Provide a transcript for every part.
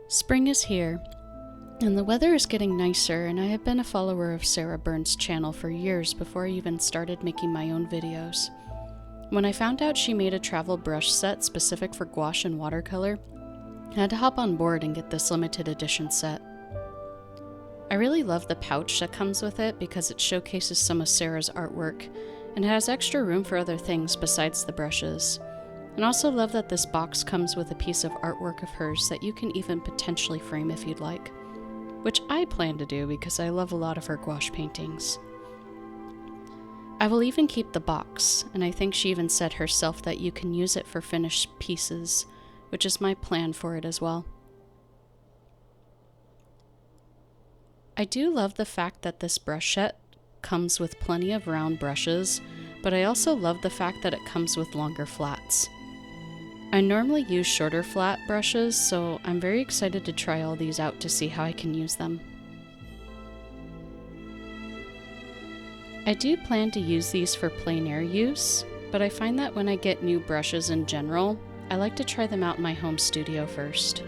Spring is here, and the weather is getting nicer, and I have been a follower of Sarah Byrne's channel for years before I even started making my own videos. When I found out she made a travel brush set specific for gouache and watercolor, I had to hop on board and get this limited edition set. I really love the pouch that comes with it because it showcases some of Sarah's artwork and has extra room for other things besides the brushes. And also love that this box comes with a piece of artwork of hers that you can even potentially frame if you'd like, which I plan to do because I love a lot of her gouache paintings. I will even keep the box, and I think she even said herself that you can use it for finished pieces, which is my plan for it as well. I do love the fact that this brush set comes with plenty of round brushes, but I also love the fact that it comes with longer flats. I normally use shorter flat brushes, so I'm very excited to try all these out to see how I can use them. I do plan to use these for plein air use, but I find that when I get new brushes in general, I like to try them out in my home studio first.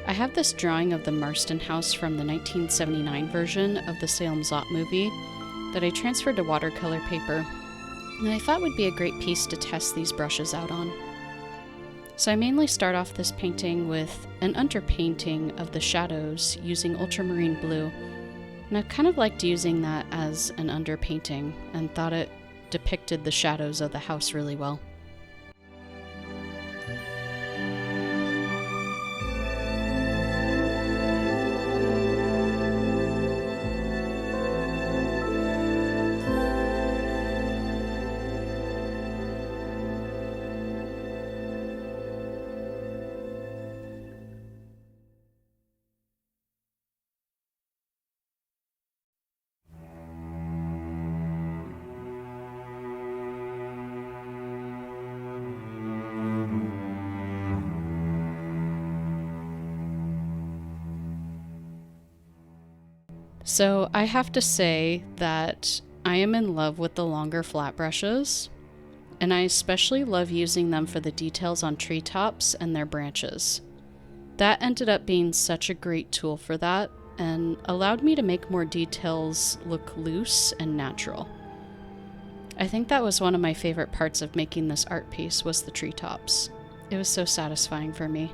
I have this drawing of the Marsten House from the 1979 version of the Salem movie that I transferred to watercolor paper, and I thought would be a great piece to test these brushes out on. So I mainly start off this painting with an underpainting of the shadows using ultramarine blue, and I kind of liked using that as an underpainting and thought it depicted the shadows of the house really well. So I have to say that I am in love with the longer flat brushes, and I especially love using them for the details on treetops and their branches. That ended up being such a great tool for that and allowed me to make more details look loose and natural. I think that was one of my favorite parts of making this art piece was the treetops. It was so satisfying for me.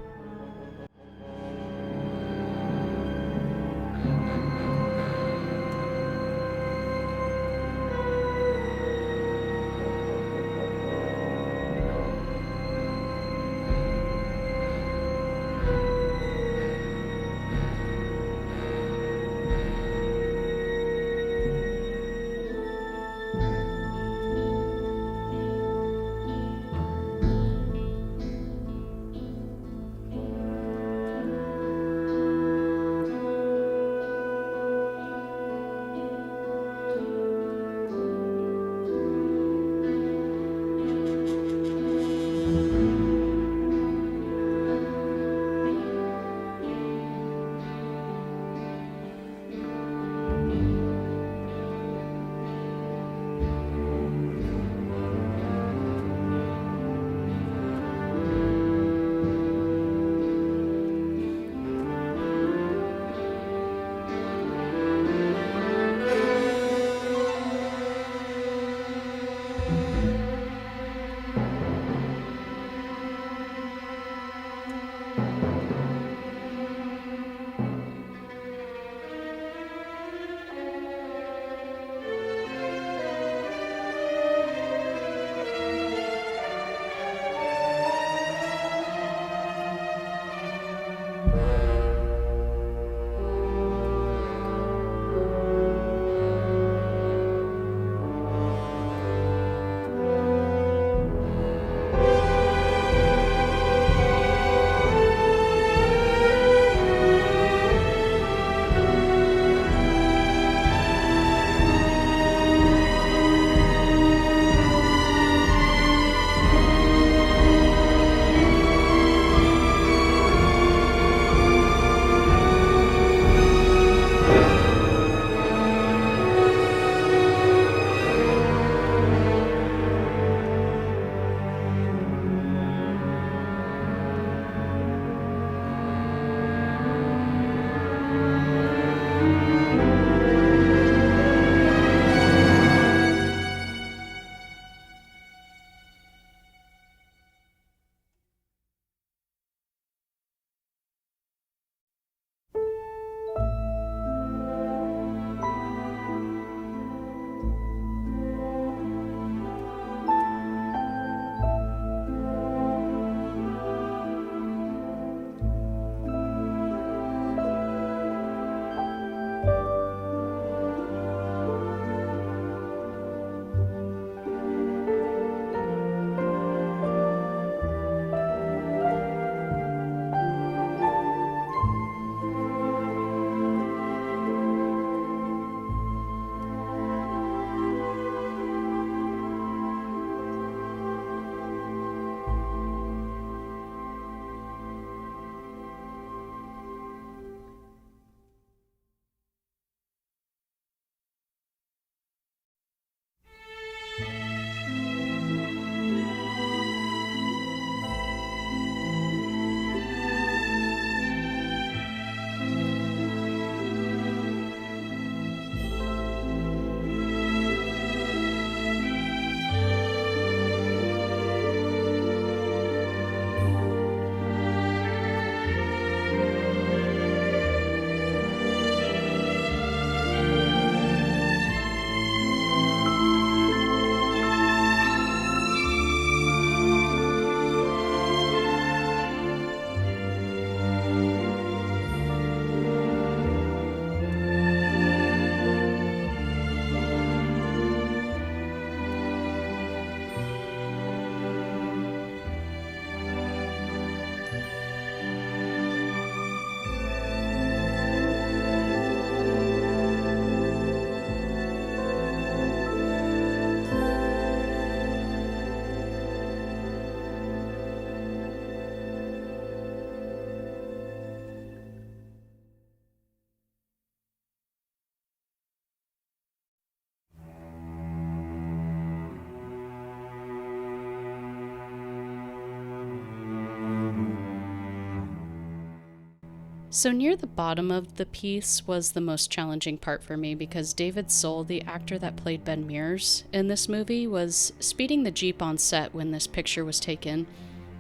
So near the bottom of the piece was the most challenging part for me because David Soul, the actor that played Ben Mears in this movie, was speeding the Jeep on set when this picture was taken.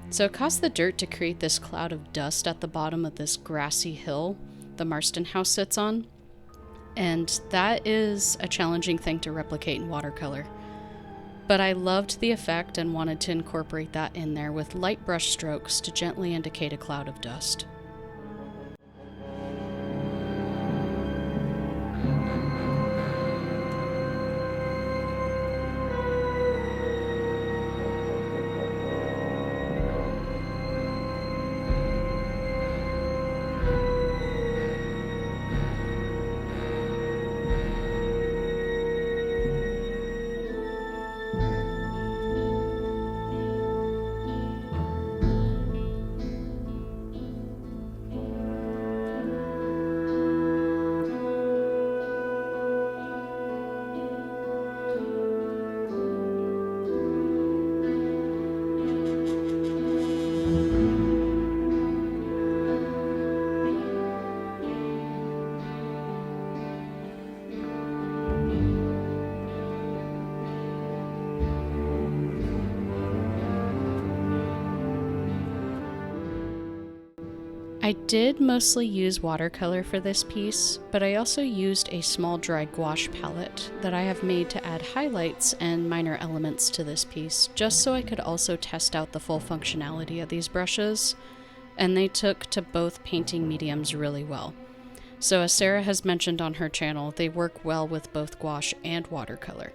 So it caused the dirt to create this cloud of dust at the bottom of this grassy hill the Marsten House sits on. And that is a challenging thing to replicate in watercolor. But I loved the effect and wanted to incorporate that in there with light brush strokes to gently indicate a cloud of dust. I did mostly use watercolor for this piece, but I also used a small dry gouache palette that I have made to add highlights and minor elements to this piece, just so I could also test out the full functionality of these brushes, and they took to both painting mediums really well. So as Sarah has mentioned on her channel, they work well with both gouache and watercolor.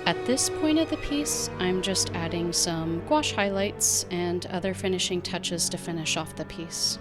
At this point of the piece, I'm just adding some gouache highlights and other finishing touches to finish off the piece.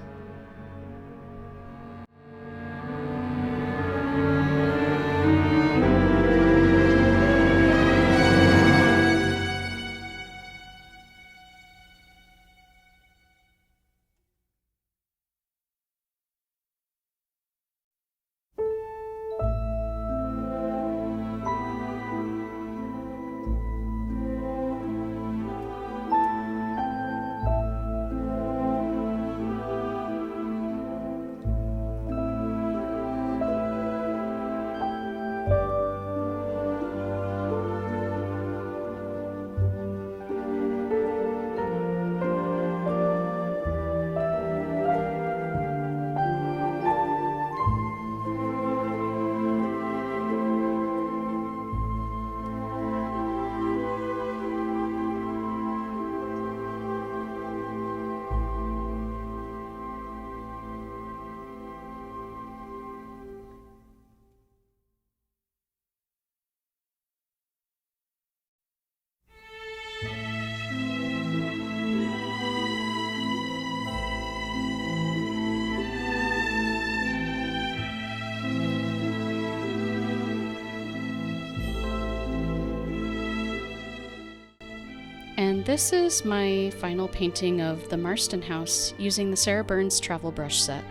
And this is my final painting of the Marsten House using the Sarah Burns travel brush set.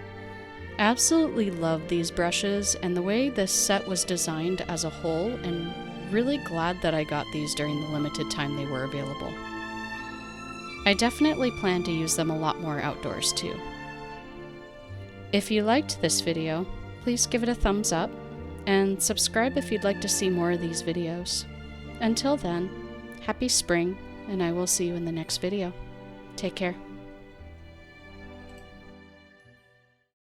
Absolutely love these brushes and the way this set was designed as a whole, and really glad that I got these during the limited time they were available. I definitely plan to use them a lot more outdoors too. If you liked this video, please give it a thumbs up and subscribe if you'd like to see more of these videos. Until then, happy spring, and I will see you in the next video. Take care.